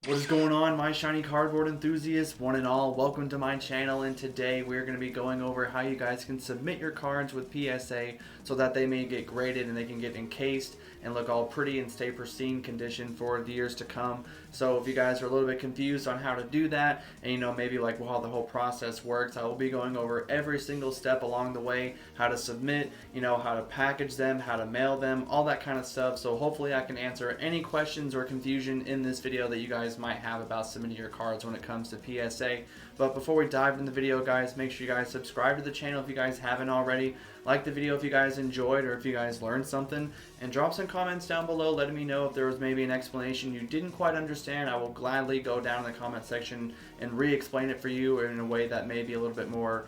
What is going on, my shiny cardboard enthusiasts, one and all? Welcome to my channel, and today we're going to be going over how you guys can submit your cards with PSA so that they may get graded and they can get encased and look all pretty and stay pristine condition for the years to come. So if you guys are a little bit confused on how to do that, and maybe like how the whole process works, I will be going over every single step along the way, how to submit, how to package them, how to mail them, all that kind of stuff. So hopefully I can answer any questions or confusion in this video that you guys might have about submitting your cards when it comes to PSA. But before we dive into the video, guys, make sure you guys subscribe to the channel if you guys haven't already. Like the video if you guys enjoyed or if you guys learned something, and drop some comments down below letting me know if there was maybe an explanation you didn't quite understand. I will gladly go down in the comment section and re-explain it for you in a way that may be a little bit more,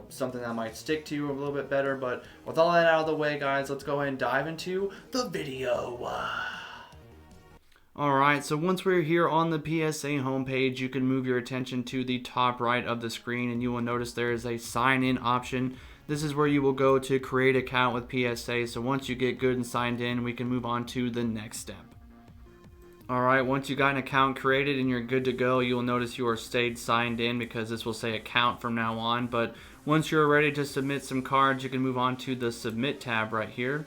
something that might stick to you a little bit better. But with all that out of the way, guys, let's go ahead and dive into the video. Alright, so once we're here on the PSA homepage, you can move your attention to the top right of the screen and you will notice there is a sign in option. This is where you will go to create an account with PSA. So once you get good and signed in, we can move on to the next step. Alright, once you got an account created and you're good to go, you will notice you are stayed signed in because this will say account from now on. But once you're ready to submit some cards, you can move on to the submit tab right here.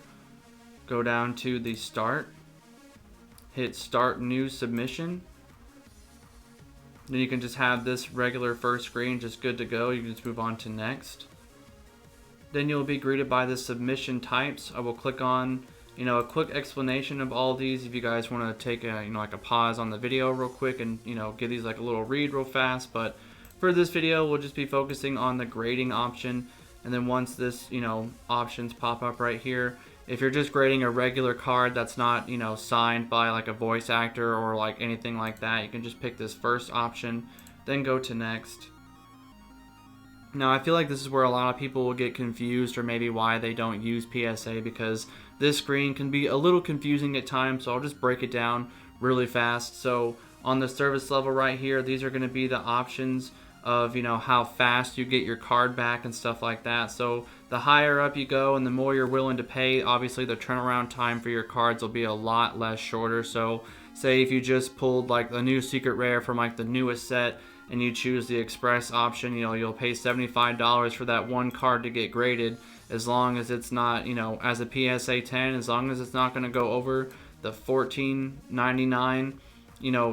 Go down to the start. Hit start new submission. Then you can just have this regular first screen just good to go. You can just move on to next. Then you'll be greeted by the submission types. I will click on a quick explanation of all these if you guys want to take a like a pause on the video real quick and give these like a little read real fast. But for this video we'll just be focusing on the grading option. And then once this options pop up right here, if you're just grading a regular card that's not signed by like a voice actor or like anything like that, you can just pick this first option, then go to next. Now I feel like this is where a lot of people will get confused, or maybe why they don't use PSA, because this screen can be a little confusing at times. So I'll just break it down really fast. So on the service level right here, these are going to be the options of how fast you get your card back and stuff like that. So the higher up you go and the more you're willing to pay, obviously the turnaround time for your cards will be a lot less shorter. So say if you just pulled like the new secret rare from like the newest set and you choose the express option, you'll pay $75 for that one card to get graded, as long as it's not, as a PSA 10, as long as it's not going to go over the $14.99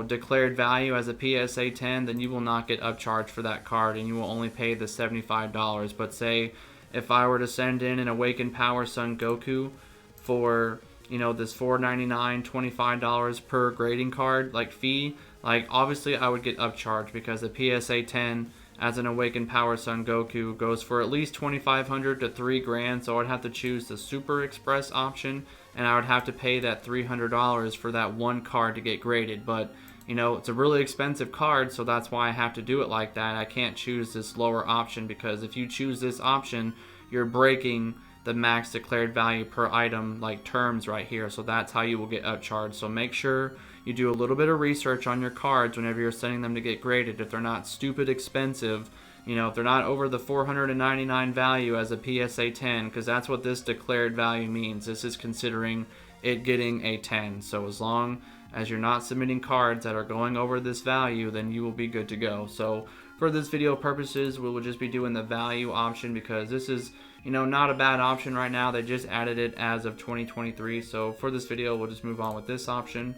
declared value as a PSA 10, then you will not get upcharged for that card and you will only pay the $75. But say if I were to send in an Awakened Power Sun Goku for this $4.99, $25 per grading card like fee, like obviously I would get upcharged, because the PSA 10 as an Awakened Power Sun Goku goes for at least $2,500 to $3,000. So I'd have to choose the Super Express option and I would have to pay that $300 for that one card to get graded. But it's a really expensive card, so that's why I have to do it like that. I can't choose this lower option, because if you choose this option, you're breaking the max declared value per item like terms right here. So that's how you will get upcharged. So make sure you do a little bit of research on your cards whenever you're sending them to get graded. If they're not stupid expensive, if they're not over the $499 value as a PSA 10, because that's what this declared value means. This is considering it getting a 10. So as long as you're not submitting cards that are going over this value, then you will be good to go. So for this video purposes, we will just be doing the value option, because this is not a bad option right now. They just added it as of 2023. So for this video, we'll just move on with this option.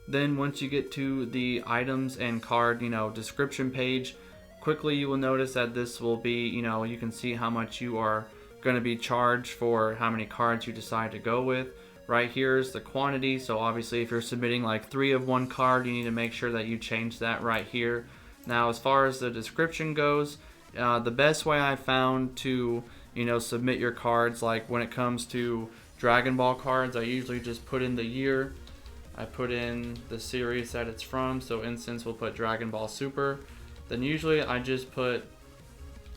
Then once you get to the items and card description page, quickly you will notice that this will be you can see how much you are going to be charged for how many cards you decide to go with. Right here is the quantity. So obviously if you're submitting like 3 of one card, you need to make sure that you change that right here. Now as far as the description goes, the best way I found to submit your cards, like when it comes to Dragon Ball cards, I usually just put in the year. I put in the series that it's from. So instance, we'll put Dragon Ball Super. Then usually I just put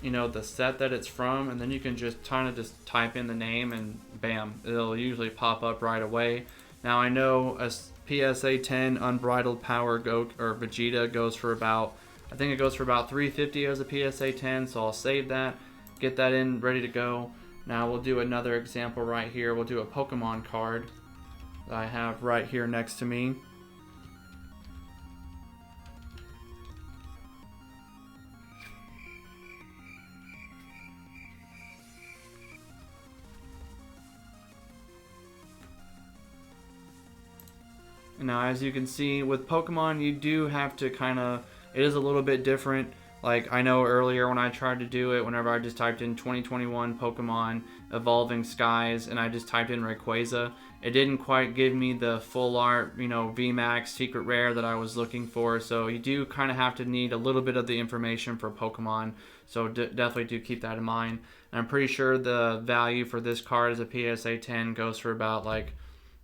the set that it's from, and then you can just kind of just type in the name and bam, it'll usually pop up right away. Now I know a PSA 10 Unbridled Power Vegeta goes for about, I think it goes for about $350 as a PSA 10, so I'll save that, get that in ready to go. Now we'll do another example right here. We'll do a Pokemon card. that I have right here next to me. Now, as you can see, with Pokemon, you do have to kind of, it is a little bit different. Like, I know earlier when I tried to do it, whenever I just typed in 2021 Pokemon Evolving Skies, and I just typed in Rayquaza, it didn't quite give me the full art, you know, VMAX secret rare that I was looking for. So you do kind of have to need a little bit of the information for Pokemon. So definitely do keep that in mind. And I'm pretty sure the value for this card as a PSA 10 goes for about like,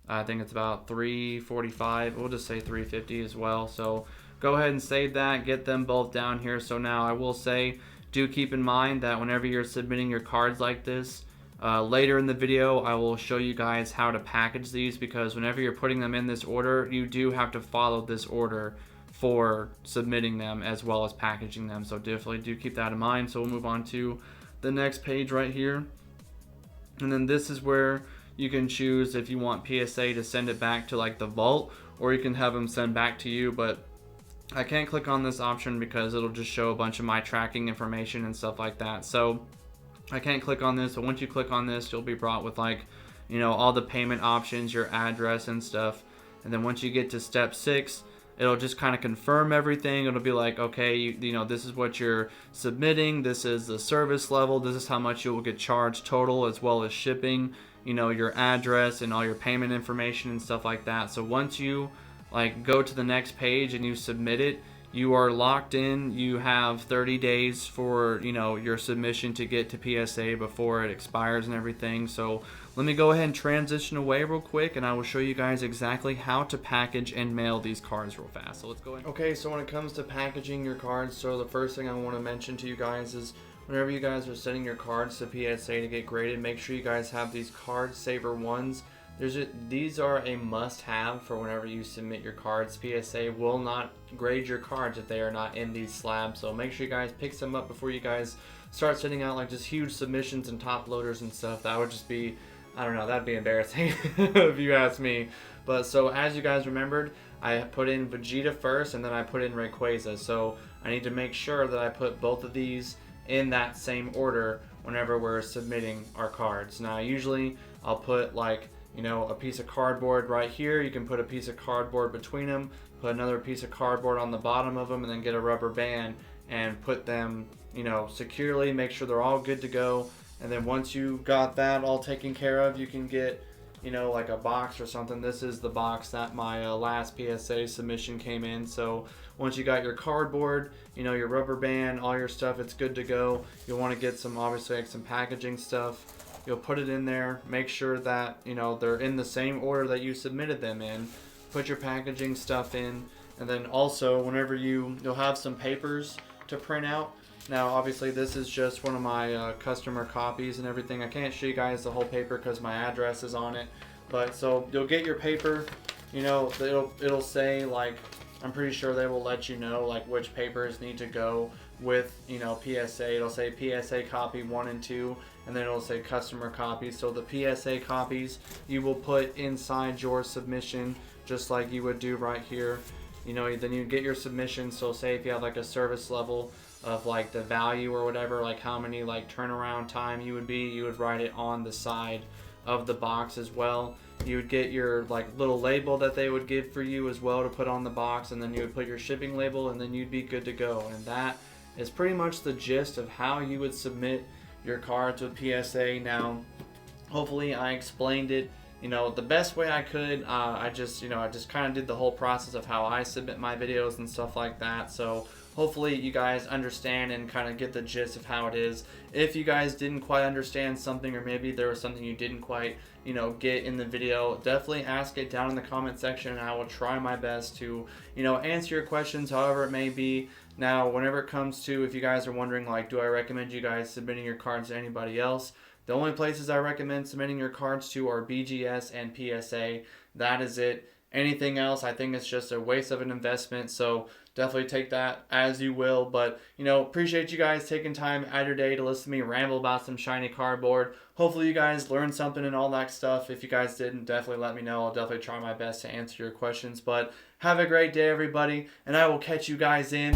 I think it's about $345. We'll just say $350 as well. So go ahead and save that. Get them both down here. So now I will say, do keep in mind that whenever you're submitting your cards like this, later in the video I will show you guys how to package these, because whenever you're putting them in this order, you do have to follow this order for submitting them as well as packaging them. So definitely do keep that in mind. So we'll move on to the next page right here. And then this is where you can choose if you want PSA to send it back to like the vault, or you can have them send back to you. But I can't click on this option because it'll just show a bunch of my tracking information and stuff like that. So I can't click on this. But once you click on this, you'll be brought with like, you know, all the payment options, your address and stuff. And then once you get to step 6, it'll just kind of confirm everything. It'll be like, okay, you know, this is what you're submitting. This is the service level. This is how much you will get charged total, as well as shipping, you know, your address and all your payment information and stuff like that. So once you like go to the next page and you submit it, you are locked in. You have 30 days for, you know, your submission to get to PSA before it expires and everything. So let me go ahead and transition away real quick, and I will show you guys exactly how to package and mail these cards real fast. So let's go ahead. Okay, so when it comes to packaging your cards, so the first thing I want to mention to you guys is whenever you guys are sending your cards to PSA to get graded, make sure you guys have these card saver ones. These are a must-have for whenever you submit your cards. PSA will not grade your cards if they are not in these slabs, so make sure you guys pick some up before you guys start sending out like just huge submissions and top loaders and stuff. That would just be, I don't know, that'd be embarrassing if you ask me. But so as you guys remembered, I put in Vegeta first and then I put in Rayquaza, so I need to make sure that I put both of these in that same order whenever we're submitting our cards. Now usually I'll put like, you know, a piece of cardboard right here. You can put a piece of cardboard between them, put another piece of cardboard on the bottom of them, and then get a rubber band and put them, you know, securely, make sure they're all good to go. And then once you got that all taken care of, you can get, you know, like a box or something. This is the box that my last PSA submission came in. So once you got your cardboard, you know, your rubber band, all your stuff, it's good to go. You'll want to get some, obviously, like some packaging stuff. You'll put it in there, make sure that, you know, they're in the same order that you submitted them in. Put your packaging stuff in, and then also whenever you'll have some papers to print out. Now obviously this is just one of my customer copies and everything. I can't show you guys the whole paper because my address is on it, but so you'll get your paper, you know, it'll say like, I'm pretty sure they will let you know like which papers need to go with, you know, PSA. It'll say PSA copy 1 and 2, and then it'll say customer copies. So the PSA copies you will put inside your submission just like you would do right here. You know, then you get your submission. So say if you have like a service level of like the value or whatever, like how many like turnaround time you would write it on the side of the box as well. You would get your like little label that they would give for you as well to put on the box, and then you would put your shipping label, and then you'd be good to go. And that is pretty much the gist of how you would submit your cards with PSA. Now hopefully I explained it, you know, the best way I could. I just kind of did the whole process of how I submit my videos and stuff like that. So hopefully you guys understand and kind of get the gist of how it is. If you guys didn't quite understand something, or maybe there was something you didn't quite, you know, get in the video, definitely ask it down in the comment section, and I will try my best to, you know, answer your questions however it may be. Now whenever it comes to, if you guys are wondering like, do I recommend you guys submitting your cards to anybody else, the only places I recommend submitting your cards to are BGS and PSA. That is it. anything else, I think it's just a waste of an investment. So definitely take that as you will. But, you know, appreciate you guys taking time out of your day to listen to me ramble about some shiny cardboard. Hopefully you guys learned something and all that stuff. If you guys didn't, definitely let me know. I'll definitely try my best to answer your questions. But have a great day, everybody, and I will catch you guys in